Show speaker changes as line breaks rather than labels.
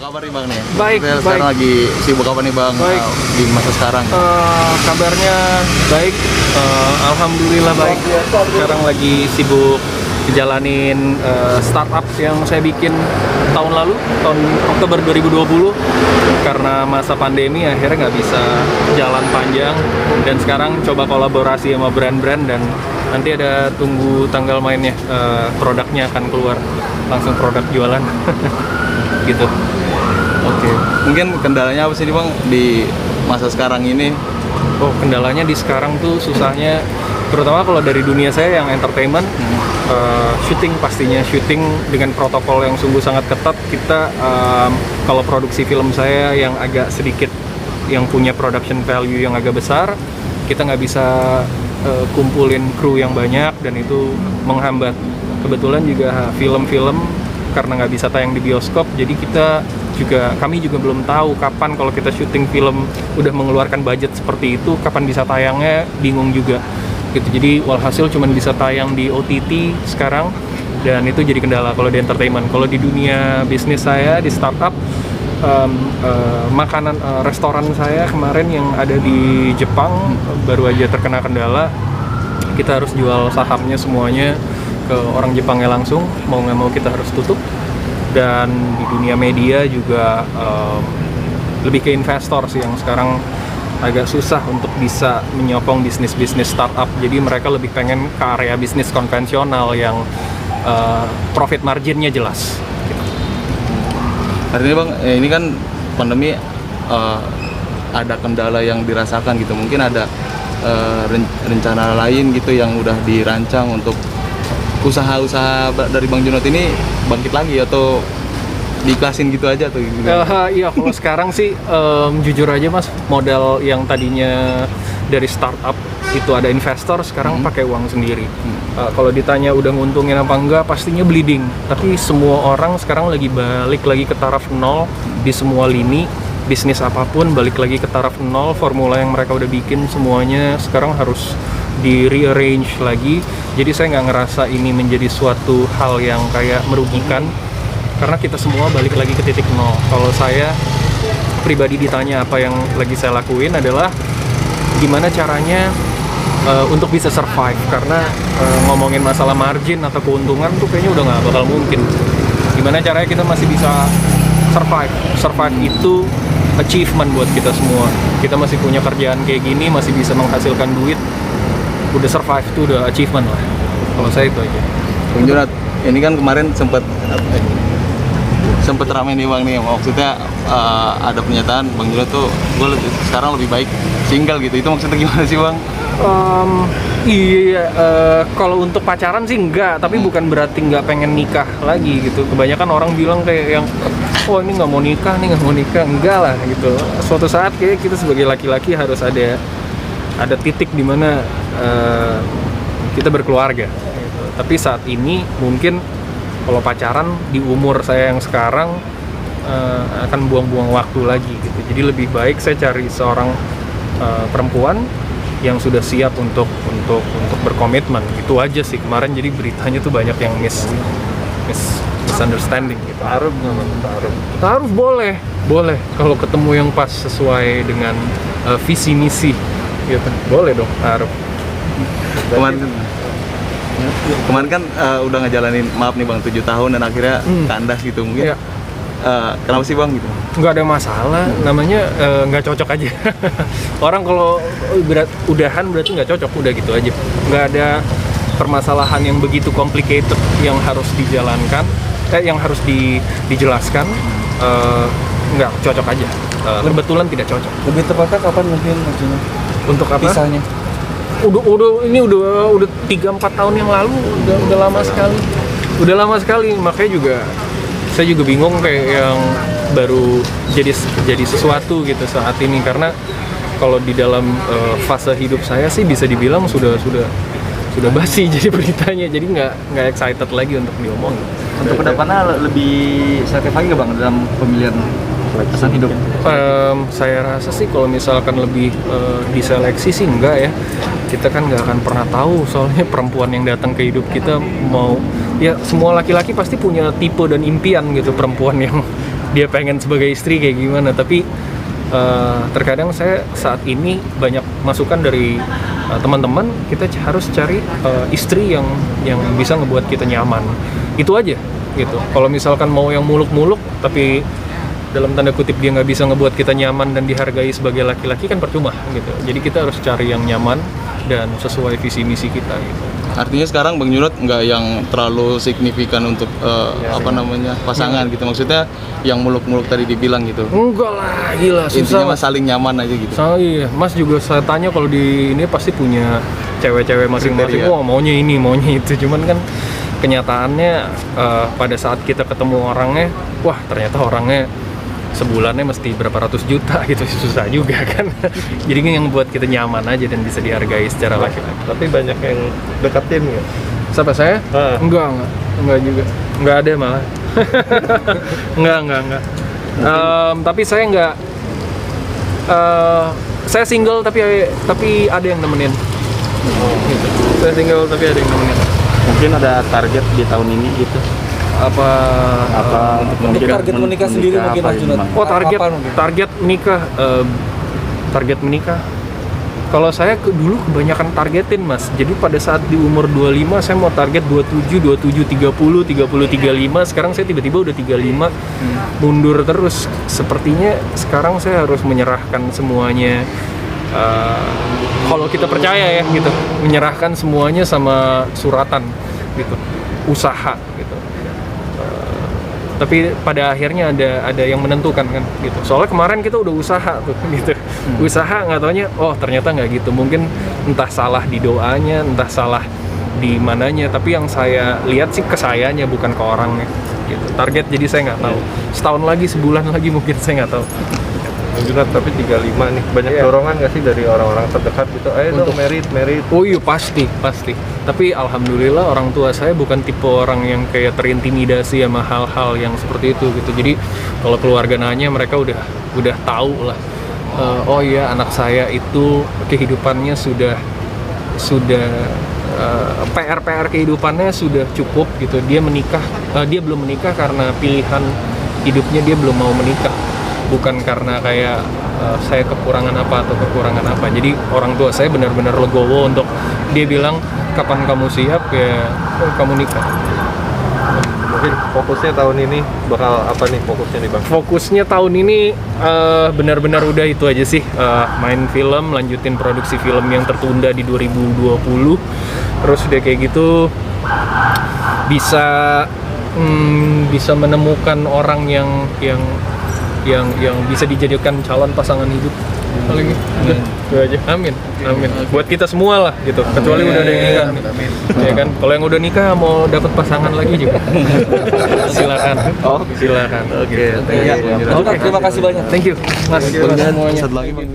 kabar nih Bang nih?
Baik,
Saya
baik.
sekarang lagi sibuk apa nih Bang?
Baik.
Di masa sekarang?
Kabarnya baik, alhamdulillah baik. Sekarang lagi sibuk ngejalanin startup yang saya bikin tahun lalu, tahun Oktober 2020. Karena masa pandemi akhirnya nggak bisa jalan panjang, dan sekarang coba kolaborasi sama brand-brand, dan nanti ada tunggu tanggal mainnya, produknya akan keluar, langsung produk jualan. Gitu.
Oke. Mungkin kendalanya apa sih nih Bang di masa sekarang ini?
Oh, kendalanya di sekarang tuh susahnya, terutama kalau dari dunia saya yang entertainment, syuting pastinya, syuting dengan protokol yang sungguh sangat ketat. Kita kalau produksi film saya yang agak sedikit, yang punya production value yang agak besar, kita nggak bisa kumpulin kru yang banyak, dan itu menghambat. Kebetulan juga film-film karena nggak bisa tayang di bioskop, jadi kami juga belum tahu kapan, kalau kita syuting film udah mengeluarkan budget seperti itu, kapan bisa tayangnya, bingung juga gitu. Jadi walhasil cuma bisa tayang di OTT sekarang, dan itu jadi kendala kalau di entertainment. Kalau di dunia bisnis saya di startup, makanan restoran saya kemarin yang ada di Jepang baru aja terkena kendala. Kita harus jual sahamnya semuanya ke orang Jepangnya langsung, mau nggak mau kita harus tutup. Dan di dunia media juga lebih ke investor sih yang sekarang agak susah untuk bisa menyokong bisnis-bisnis startup. Jadi mereka lebih pengen ke area bisnis konvensional yang profit marginnya jelas gitu.
Artinya Bang, ini kan pandemi, ada kendala yang dirasakan gitu. Mungkin ada rencana lain gitu yang udah dirancang untuk usaha-usaha dari Bang Junot ini bangkit lagi, atau diiklasin gitu aja tuh?
Iya, kalau sekarang sih jujur aja Mas, modal yang tadinya dari startup itu ada investor, sekarang pakai uang sendiri. Kalau ditanya udah nguntungin apa enggak, pastinya bleeding. Tapi semua orang sekarang lagi balik lagi ke taraf nol di semua lini. Bisnis apapun balik lagi ke taraf nol, formula yang mereka udah bikin semuanya sekarang harus di rearrange lagi. Jadi saya nggak ngerasa ini menjadi suatu hal yang kayak merugikan, karena kita semua balik lagi ke titik nol. Kalau saya pribadi ditanya apa yang lagi saya lakuin adalah gimana caranya untuk bisa survive, karena ngomongin masalah margin atau keuntungan tuh kayaknya udah nggak bakal mungkin. Gimana caranya kita masih bisa survive itu achievement buat kita semua. Kita masih punya kerjaan kayak gini, masih bisa menghasilkan duit, udah survive itu udah achievement lah. Kalau saya itu aja.
Bang Junot, ini kan kemarin sempet ramai nih Bang nih, maksudnya ada pernyataan Bang Junot tuh sekarang lebih baik single gitu. Itu maksudnya gimana sih Bang?
Iya, kalau untuk pacaran sih enggak, tapi bukan berarti nggak pengen nikah lagi gitu. Kebanyakan orang bilang kayak yang, oh ini nggak mau nikah, enggak lah gitu. Suatu saat kayak kita sebagai laki-laki harus ada titik di mana kita berkeluarga gitu. Tapi saat ini mungkin kalau pacaran di umur saya yang sekarang akan buang-buang waktu lagi gitu. Jadi lebih baik saya cari seorang perempuan yang sudah siap untuk berkomitmen. Itu aja sih. Kemarin jadi beritanya tuh banyak yang misunderstanding gitu. Taruh boleh kalau ketemu yang pas sesuai dengan visi misi gitu. Boleh dong taruh.
Kemarin kan udah ngejalanin, maaf nih Bang, 7 tahun dan akhirnya kandas gitu. Mungkin
Iya.
Kenapa sih Bang gitu?
Nggak ada masalah, namanya nggak cocok aja. Orang kalau udahan berarti nggak cocok, udah gitu aja. Nggak ada permasalahan yang begitu complicated yang harus dijalankan, yang harus dijelaskan. Nggak cocok aja. Kebetulan tidak cocok.
Lebih tepatnya kapan mungkin maksudnya
Untuk apa?
pisahnya?
Udah 3-4 tahun yang lalu, udah lama sekali. Udah lama sekali, makanya juga saya juga bingung kayak yang baru jadi sesuatu gitu saat ini, karena kalau di dalam fase hidup saya sih bisa dibilang sudah basi jadi beritanya, jadi nggak excited lagi untuk diomongin.
Untuk kedepannya lebih selektif lagi nggak Bang dalam pemilihan pasangan hidup?
Saya rasa sih kalau misalkan lebih diseleksi sih enggak ya. Kita kan nggak akan pernah tahu, soalnya perempuan yang datang ke hidup kita mau, ya semua laki-laki pasti punya tipe dan impian gitu, perempuan yang dia pengen sebagai istri kayak gimana. Tapi terkadang saya saat ini banyak masukan dari teman-teman, kita harus cari istri yang bisa ngebuat kita nyaman. Itu aja gitu. Kalau misalkan mau yang muluk-muluk tapi dalam tanda kutip dia nggak bisa ngebuat kita nyaman dan dihargai sebagai laki-laki, kan percuma gitu. Jadi kita harus cari yang nyaman dan sesuai visi misi kita gitu.
Artinya sekarang Bang Junot nggak yang terlalu signifikan untuk pasangan gitu, maksudnya yang muluk-muluk tadi dibilang gitu.
Enggak lah, gila, susah.
Intinya mah saling nyaman aja gitu.
Iya, Mas juga saya tanya kalau di ini pasti punya cewek-cewek masing-masing.
Kriteria.
Wah, maunya ini, maunya itu. Cuman kan kenyataannya pada saat kita ketemu orangnya, wah ternyata orangnya sebulannya mesti berapa ratus juta gitu, susah juga kan. Jadi kan yang buat kita nyaman aja dan bisa dihargai secara laki-laki.
Tapi banyak yang deketin nggak?
Siapa saya? Enggak juga. Enggak ada malah. enggak. Tapi saya enggak. Saya single tapi ada yang nemenin. Gitu. Saya single tapi ada yang nemenin.
Mungkin ada target di tahun ini gitu.
Apa
Untuk
target menikah sendiri mungkin Mas Junot?
Oh, target menikah. Target menikah. Kalau saya dulu kebanyakan targetin, Mas. Jadi pada saat di umur 25 saya mau target 27, 30, 35. Sekarang saya tiba-tiba udah 35. Mundur terus. Sepertinya sekarang saya harus menyerahkan semuanya. Kalau kita percaya ya gitu, menyerahkan semuanya sama suratan gitu, usaha gitu. Tapi pada akhirnya ada yang menentukan kan gitu. Soalnya kemarin kita udah usaha tuh gitu. Usaha nggak taunya, oh ternyata nggak gitu. Mungkin entah salah di doanya, entah salah di mananya. Tapi yang saya lihat sih ke sayanya, bukan ke orangnya gitu. Target jadi saya nggak tahu. Setahun lagi, sebulan lagi mungkin saya nggak tahu.
Junot, tapi 35 nih, banyak dorongan nggak sih dari orang-orang terdekat gitu? Ayo dong merit.
Oh iya pasti. Tapi alhamdulillah orang tua saya bukan tipe orang yang kayak terintimidasi sama hal-hal yang seperti itu gitu. Jadi kalau keluarga nanya, mereka udah tahu lah. Oh iya, anak saya itu kehidupannya sudah PR kehidupannya sudah cukup gitu. Dia belum menikah karena pilihan hidupnya dia belum mau menikah. Bukan karena kayak saya kekurangan apa atau kekurangan apa. Jadi orang tua saya benar-benar legowo untuk dia bilang kapan kamu siap ya kamu nikah.
Mungkin fokusnya tahun ini bakal apa nih fokusnya nih Bang?
Fokusnya tahun ini benar-benar udah itu aja sih, main film, lanjutin produksi film yang tertunda di 2020. Terus udah kayak gitu bisa menemukan orang yang bisa dijadikan calon pasangan hidup. Paling itu aja. Amin. Buat kita semua lah gitu. Kecuali udah ada yang nikah. Ya kan. Kalau yang udah nikah mau dapat pasangan lagi juga. Silakan. Silakan.
Oke, terima kasih banyak.
Thank you. Mas.
Semuanya. Satu lagi Bang.